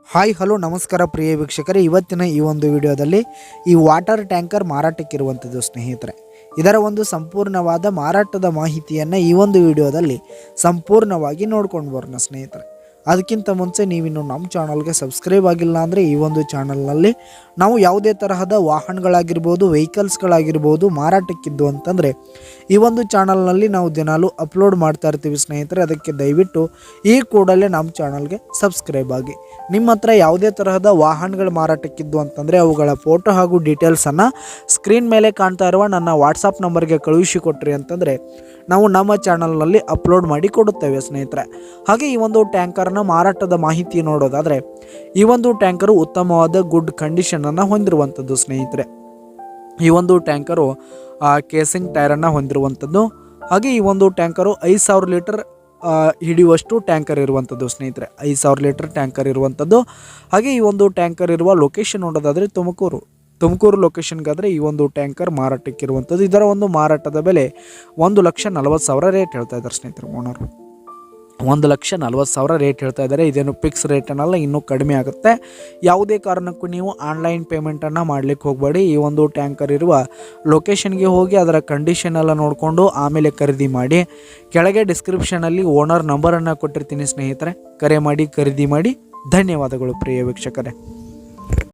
Hi hello ನಮಸ್ಕಾರ ಪ್ರಿಯ ವೀಕ್ಷಕರೇ, ಇವತ್ತಿನ ಈ ಒಂದು ವಿಡಿಯೋದಲ್ಲಿ ಈ ವಾಟರ್ ಟ್ಯಾಂಕರ್ ಮಾರಾಟಕ್ಕಿರುವಂಥದ್ದು ಸ್ನೇಹಿತರೆ. ಇದರ ಒಂದು ಸಂಪೂರ್ಣವಾದ ಮಾರಾಟದ ಮಾಹಿತಿಯನ್ನು ಈ ಒಂದು ವಿಡಿಯೋದಲ್ಲಿ ಸಂಪೂರ್ಣವಾಗಿ ನೋಡ್ಕೊಂಡು ಬರೋಣ ಸ್ನೇಹಿತರೆ. ಅದಕ್ಕಿಂತ ಮುಂಚೆ ನೀವಿನ್ನು ನಮ್ಮ ಚಾನಲ್ಗೆ ಸಬ್ಸ್ಕ್ರೈಬ್ ಆಗಿಲ್ಲ ಅಂದರೆ ಈ ಒಂದು ಚಾನಲ್ನಲ್ಲಿ ನಾವು ಯಾವುದೇ ತರಹದ ವಾಹನಗಳಾಗಿರ್ಬೋದು, ವೆಹಿಕಲ್ಸ್ಗಳಾಗಿರ್ಬೋದು ಮಾರಾಟಕ್ಕಿದ್ದು ಅಂತಂದರೆ ಈ ಒಂದು ಚಾನಲ್ನಲ್ಲಿ ನಾವು ದಿನಾಲೂ ಅಪ್ಲೋಡ್ ಮಾಡ್ತಾ ಇರ್ತೀವಿ ಸ್ನೇಹಿತರೆ. ಅದಕ್ಕೆ ದಯವಿಟ್ಟು ಈ ಕೂಡಲೇ ನಮ್ಮ ಚಾನಲ್ಗೆ ಸಬ್ಸ್ಕ್ರೈಬ್ ಆಗಿ. ನಿಮ್ಮ ಹತ್ರ ಯಾವುದೇ ತರಹದ ವಾಹನಗಳು ಮಾರಾಟಕ್ಕಿದ್ದು ಅಂತಂದರೆ ಅವುಗಳ ಫೋಟೋ ಹಾಗೂ ಡೀಟೇಲ್ಸನ್ನು ಸ್ಕ್ರೀನ್ ಮೇಲೆ ಕಾಣ್ತಾ ಇರುವ ನನ್ನ ವಾಟ್ಸಪ್ ನಂಬರ್ಗೆ ಕಳುಹಿಸಿಕೊಟ್ರಿ ಅಂತಂದರೆ ನಾವು ನಮ್ಮ ಚಾನಲ್ನಲ್ಲಿ ಅಪ್ಲೋಡ್ ಮಾಡಿ ಕೊಡುತ್ತೇವೆ ಸ್ನೇಹಿತರೆ. ಹಾಗೆ ಈ ಒಂದು ಟ್ಯಾಂಕರ್ನ ಮಾರಾಟದ ಮಾಹಿತಿ ನೋಡೋದಾದರೆ ಈ ಒಂದು ಟ್ಯಾಂಕರು ಉತ್ತಮವಾದ ಗುಡ್ ಕಂಡೀಷನನ್ನು ಹೊಂದಿರುವಂಥದ್ದು ಸ್ನೇಹಿತರೆ. ಈ ಒಂದು ಟ್ಯಾಂಕರು ಕೇಸಿಂಗ್ ಟೈರನ್ನು ಹೊಂದಿರುವಂಥದ್ದು. ಹಾಗೆ ಈ ಒಂದು ಟ್ಯಾಂಕರು 5,000 ಲೀಟರ್ ಹಿಡಿಯುವಷ್ಟು ಟ್ಯಾಂಕರ್ ಇರುವಂಥದ್ದು ಸ್ನೇಹಿತರೆ. 5,000 ಲೀಟರ್ ಟ್ಯಾಂಕರ್ ಇರುವಂಥದ್ದು. ಹಾಗೆ ಈ ಒಂದು ಟ್ಯಾಂಕರ್ ಇರುವ ಲೊಕೇಶನ್ ನೋಡೋದಾದರೆ ತುಮಕೂರು ಲೊಕೇಶನ್ಗಾದರೆ ಈ ಒಂದು ಟ್ಯಾಂಕರ್ ಮಾರಾಟಕ್ಕಿರುವಂಥದ್ದು. ಇದರ ಒಂದು ಮಾರಾಟದ ಬೆಲೆ 1,40,000 ರೇಟ್ ಹೇಳ್ತಾ ಇದ್ದಾರೆ ಸ್ನೇಹಿತರೆ. ಓನರು 1,40,000 ರೇಟ್ ಹೇಳ್ತಾ ಇದ್ದಾರೆ. ಇದೇನು ಫಿಕ್ಸ್ ರೇಟ್ ಅನ್ನಲ್ಲ, ಇನ್ನೂ ಕಡಿಮೆ ಆಗುತ್ತೆ. ಯಾವುದೇ ಕಾರಣಕ್ಕೂ ನೀವು ಆನ್ಲೈನ್ ಪೇಮೆಂಟನ್ನು ಮಾಡಲಿಕ್ಕೆ ಹೋಗಬೇಡಿ. ಈ ಒಂದು ಟ್ಯಾಂಕರ್ ಇರುವ ಲೊಕೇಶನ್ಗೆ ಹೋಗಿ ಅದರ ಕಂಡೀಷನ್ ಎಲ್ಲ ನೋಡಿಕೊಂಡು ಆಮೇಲೆ ಖರೀದಿ ಮಾಡಿ. ಕೆಳಗೆ ಡಿಸ್ಕ್ರಿಪ್ಷನಲ್ಲಿ ಓನರ್ ನಂಬರನ್ನು ಕೊಟ್ಟಿರ್ತೀನಿ ಸ್ನೇಹಿತರೆ, ಕರೆ ಮಾಡಿ ಖರೀದಿ ಮಾಡಿ. ಧನ್ಯವಾದಗಳು ಪ್ರಿಯ ವೀಕ್ಷಕರೇ.